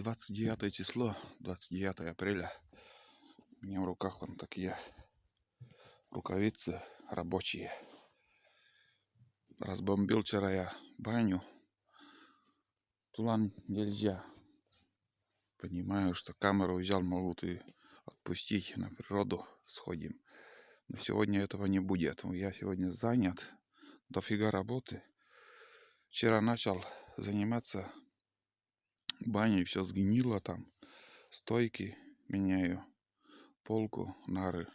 29 число, 29 апреля. У меня в руках вон такие рукавицы рабочие. Разбомбил вчера я баню. Туда нельзя. Понимаю, что камеру взял, могут и отпустить на природу, сходим. Но сегодня этого не будет. Я сегодня занят, дофига работы. Вчера начал заниматься баней, все сгнило там. Стойки меняю, полку, нары.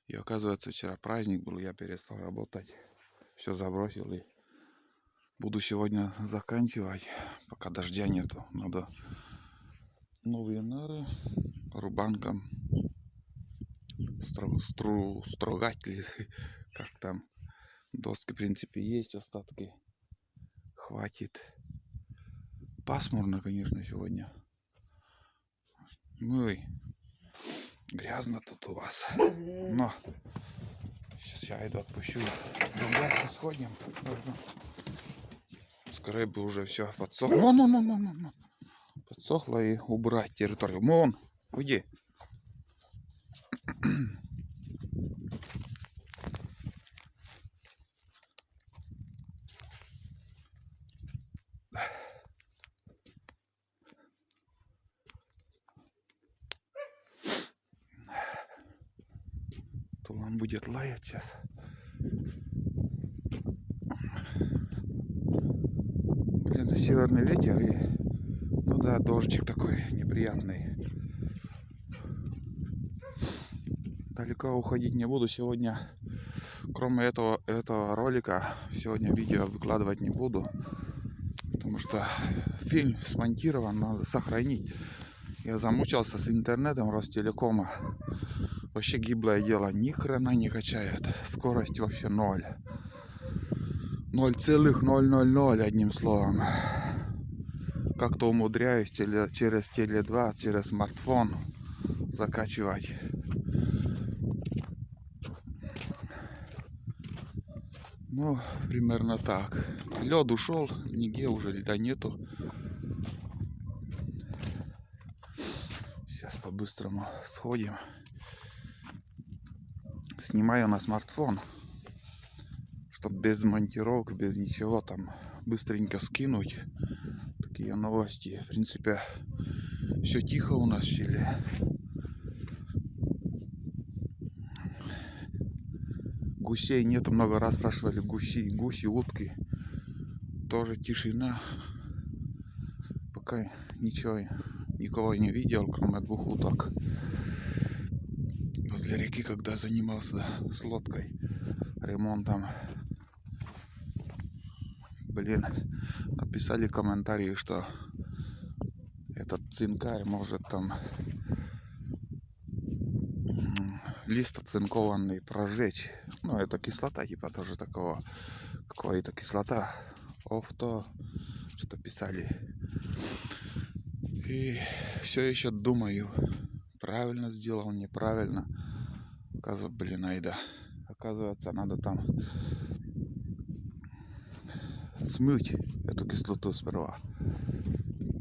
И оказывается, вчера праздник был, я перестал работать. Все забросил и буду сегодня заканчивать, пока дождя нету. Надо новые нары рубанком строгать ли, как там. Доски, в принципе, есть остатки. Хватит. Пасмурно, конечно, сегодня. Ой, грязно тут у вас. Но сейчас я иду отпущу. Ребята, сходим. Скорее бы уже все подсохло. Подсохло и убрать территорию. Вон, уйди. Тулан будет лаять сейчас. Блин, северный ветер и, ну да, дождик такой неприятный. Далеко уходить не буду сегодня. Кроме этого ролика, сегодня видео выкладывать не буду. Потому что фильм смонтирован, надо сохранить. Я замучился с интернетом Ростелекома. Вообще гиблое дело, ни хрена не качает. Скорость вообще 0. 0,000, одним словом. Как-то умудряюсь через Теле2, через смартфон закачивать. Ну, примерно так. Лед ушел, нигде уже льда нету. Сейчас по-быстрому сходим. Снимаю на смартфон, чтобы без монтировок, без ничего там быстренько скинуть. Такие новости. В принципе, все тихо у нас в селе. Гусей нет, много раз спрашивали, гуси, утки. Тоже тишина. Пока никого не видел, кроме 2 уток. Возле реки, когда занимался с лодкой, ремонтом. Блин, написали комментарии, что этот цинкарь может там лист оцинкованный прожечь. Ну, это кислота, типа тоже такого. Какая-то кислота. Что писали. И все еще думаю, правильно сделал, неправильно. Оказывается, надо там смыть эту кислоту сперва.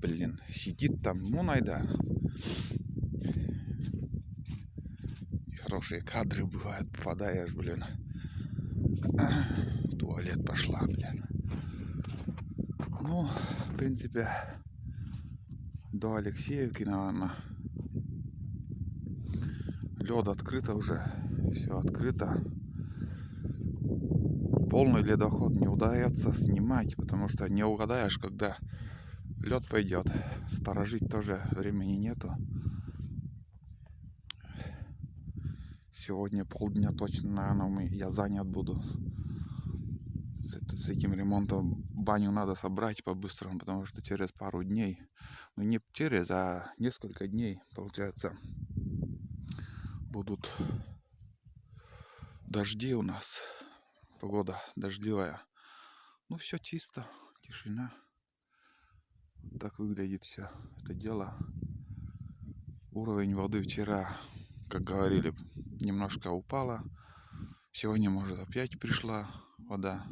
Блин, сидит там, хорошие кадры бывают, попадаешь, блин. В туалет пошла, блин. Ну, в принципе, до Алексеевки, наверное. Лед открыто уже. Все открыто. Полный ледоход не удается снимать, потому что не угадаешь, когда лед пойдет. Сторожить тоже времени нету. Сегодня полдня точно, наверное, я занят буду. С этим ремонтом баню надо собрать по-быстрому, потому что через пару дней, ну не через, а несколько дней, получается, будут дожди у нас. Погода дождливая. Ну все чисто, тишина. Вот так выглядит все это дело. Уровень воды вчера, как говорили, немножко упала. Сегодня, может, опять пришла вода.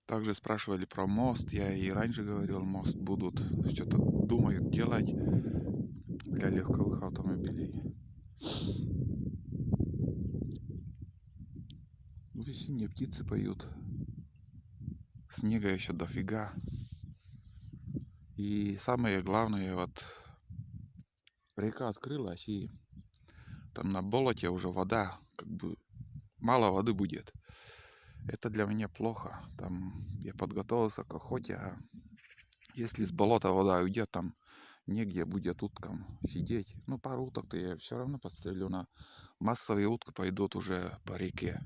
Также спрашивали про мост. Я и раньше говорил, мост будут. Что-то думают делать для легковых автомобилей. Весенние птицы поют. Снега еще дофига. И самое главное, вот река открылась, и там на болоте уже вода, как бы мало воды будет. Это для меня плохо. Там я подготовился к охоте, а если с болота вода уйдет, там негде будет уткам сидеть. Ну, пару уток-то я все равно подстрелю, на массовые утки пойдут уже по реке.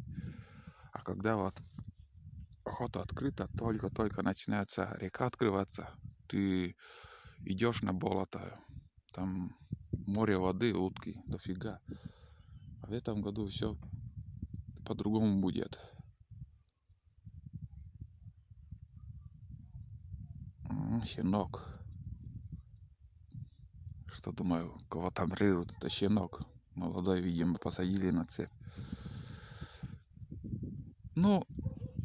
А когда вот охота открыта, только-только начинается река открываться, ты идешь на болото, там море воды, утки дофига. А в этом году все по-другому будет. Щенок. Что, думаю, кого там режут? Это щенок. Молодой, видимо, посадили на цепь. Ну,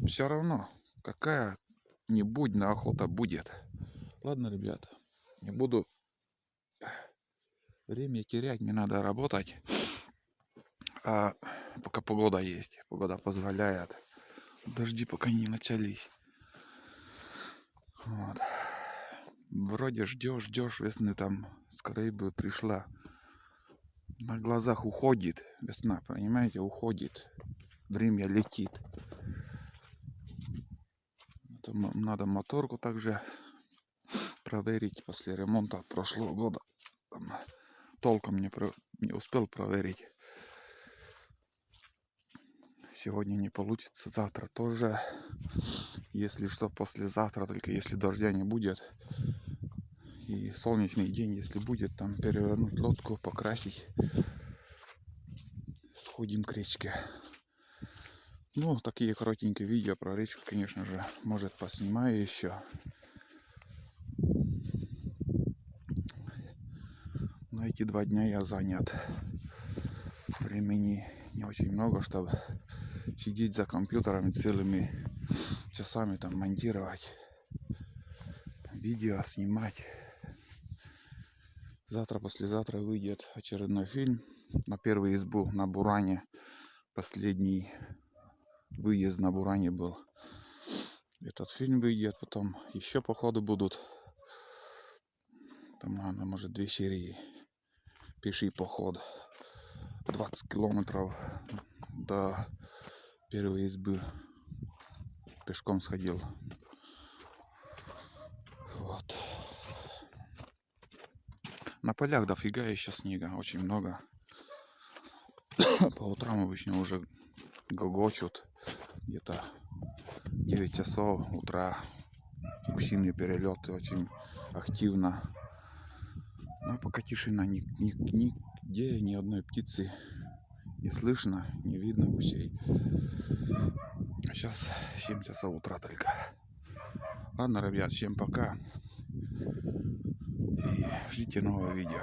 все равно, какая-нибудь на охота будет. Ладно, ребят, не буду время терять, мне надо работать. А пока погода есть, погода позволяет. Дожди пока не начались. Вот. Вроде ждешь весны, там скорее бы пришла. На глазах уходит весна, понимаете, уходит. Время летит. Надо моторку также проверить после ремонта прошлого года. Толком не успел проверить. Сегодня не получится, завтра тоже. Если что, послезавтра, только если дождя не будет. И солнечный день, если будет, там перевернуть лодку, покрасить. Сходим к речке. Ну, такие коротенькие видео про речку, конечно же, может, поснимаю еще. Но эти 2 дня я занят. Времени не очень много, чтобы сидеть за компьютерами целыми часами, там монтировать, видео снимать. Завтра, послезавтра выйдет очередной фильм на первую избу на Буране. Последний выезд на Буране был. Этот фильм выйдет, потом еще походы будут. Там, наверное, может 2 серии. Пеший поход. 20 километров до первой избы. Пешком сходил. Вот. На полях дофига еще снега, очень много. По утрам обычно уже гогочут. Где-то 9 часов утра. Гусиные перелеты очень активно. Но пока тишина, нигде ни одной птицы не слышно, не видно гусей. А сейчас 7 часов утра только. Ладно, ребят, всем пока. И ждите нового видео.